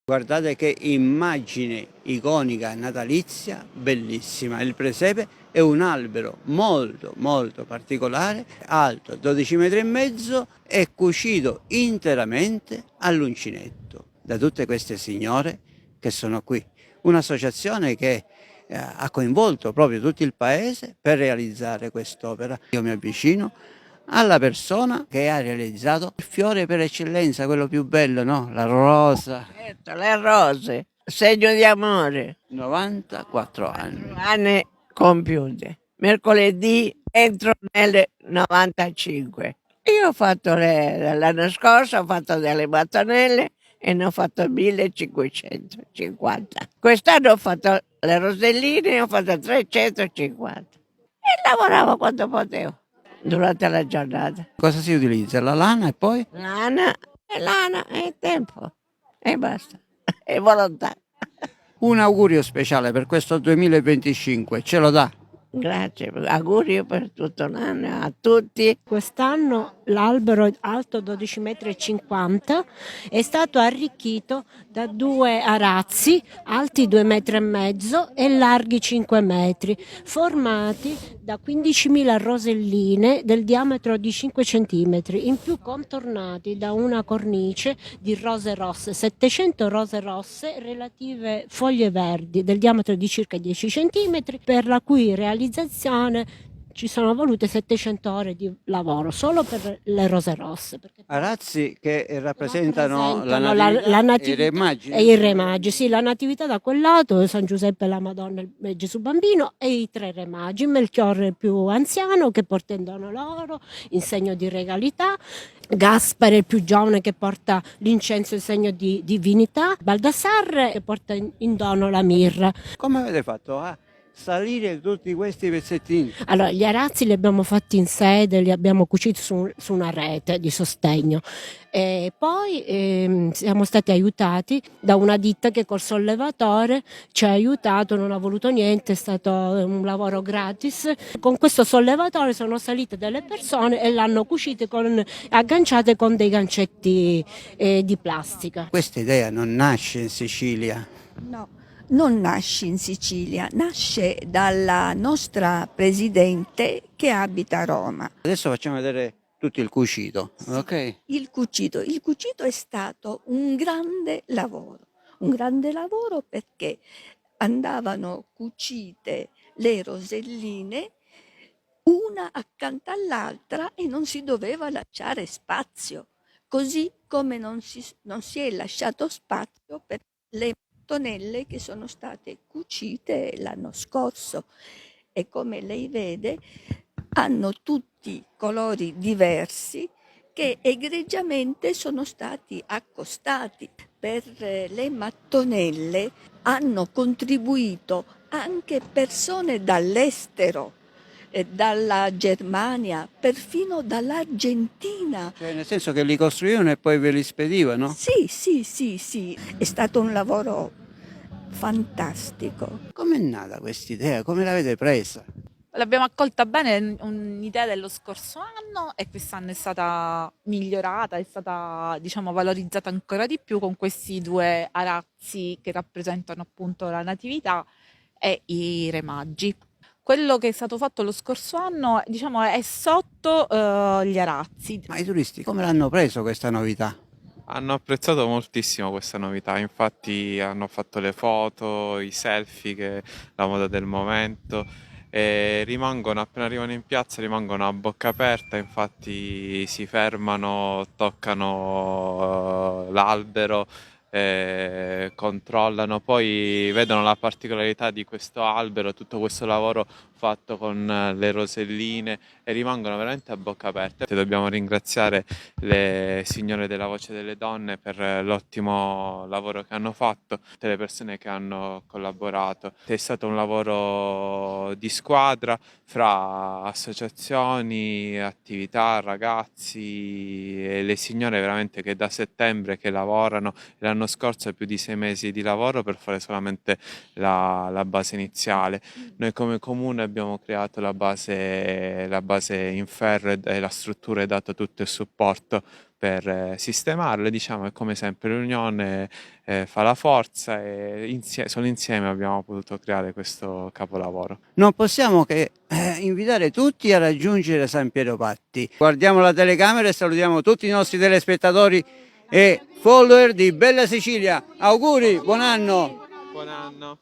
Guardate che immagine iconica natalizia, bellissima. Il presepe è un albero molto molto particolare, alto 12 metri e mezzo e cucito interamente all'uncinetto da tutte queste signore che sono qui. Un'associazione che ha coinvolto proprio tutto il paese per realizzare quest'opera. Io mi avvicino alla persona che ha realizzato il fiore per eccellenza, quello più bello, no? La rosa. Certo, le rose, segno di amore. 94 anni. 4 anni compiuti. Mercoledì entro nelle 95. Io ho fatto l'anno scorso ho fatto delle mattonelle e ne ho fatto 1550. Quest'anno ho fatto le roselline e ho fatto 350. E lavoravo quando potevo, durante la giornata. Cosa si utilizza? La lana e poi? Lana e tempo. E basta. E volontà. Un augurio speciale per questo 2025, ce lo dà? Grazie, auguri per tutto l'anno a tutti. Quest'anno l'albero alto 12,50 m è stato arricchito da 2 arazzi alti 2,5 m e larghi 5 metri, formati da 15.000 roselline del diametro di 5 cm, in più contornati da una cornice di rose rosse, 700 rose rosse relative foglie verdi del diametro di circa 10 cm, per la cui realizzazione ci sono volute 700 ore di lavoro solo per le rose rosse. Arazzi che rappresentano la la natività e i natività re magi. e i re magi, sì, la natività da quel lato, San Giuseppe, la Madonna e Gesù Bambino, e i 3 re magi, Melchiorre più anziano che porta in dono l'oro in segno di regalità, Gaspare il più giovane che porta l'incenso in segno di divinità, Baldassarre che porta in dono la mirra. Come avete fatto a salire tutti questi pezzettini? Allora, gli arazzi li abbiamo fatti in sede, li abbiamo cuciti su una rete di sostegno e poi siamo stati aiutati da una ditta che col sollevatore ci ha aiutato, non ha voluto niente, è stato un lavoro gratis. Con questo sollevatore sono salite delle persone e l'hanno cucite agganciate con dei gancetti di plastica. Questa idea non nasce in Sicilia. No, non nasce in Sicilia, nasce dalla nostra presidente che abita a Roma. Adesso facciamo vedere tutto il cucito, ok? Il cucito è stato un grande lavoro perché andavano cucite le roselline una accanto all'altra e non si doveva lasciare spazio, così come non si è lasciato spazio per le mattonelle che sono state cucite l'anno scorso e come lei vede hanno tutti colori diversi che egregiamente sono stati accostati. Per le mattonelle hanno contribuito anche persone dall'estero, dalla Germania, perfino dall'Argentina. Cioè, nel senso che li costruivano e poi ve li spedivano? Sì, è stato un lavoro fantastico. Com'è nata questa idea? Come l'avete presa? L'abbiamo accolta bene, un'idea dello scorso anno e quest'anno è stata migliorata, è stata diciamo valorizzata ancora di più con questi 2 arazzi che rappresentano appunto la natività e i re magi. Quello che è stato fatto lo scorso anno diciamo è sotto gli arazzi. Ma i turisti come l'hanno preso questa novità? Hanno apprezzato moltissimo questa novità, infatti hanno fatto le foto, i selfie, che è la moda del momento, e rimangono, appena arrivano in piazza, rimangono a bocca aperta, infatti si fermano, toccano l'albero, controllano, poi vedono la particolarità di questo albero, tutto questo lavoro fatto con le roselline e rimangono veramente a bocca aperta. Dobbiamo ringraziare le signore della Voce delle Donne per l'ottimo lavoro che hanno fatto, tutte le persone che hanno collaborato. È stato un lavoro di squadra fra associazioni, attività, ragazzi e le signore veramente che da settembre che lavorano. L'anno scorso più di 6 mesi di lavoro per fare solamente la base iniziale. Noi come comune abbiamo creato la base in ferro e la struttura è dato tutto il supporto per sistemarle. Diciamo che come sempre l'unione fa la forza e solo insieme abbiamo potuto creare questo capolavoro. Non possiamo che invitare tutti a raggiungere San Piero Patti. Guardiamo la telecamera e salutiamo tutti i nostri telespettatori e follower di Bella Sicilia. Auguri, buon anno! Buon anno!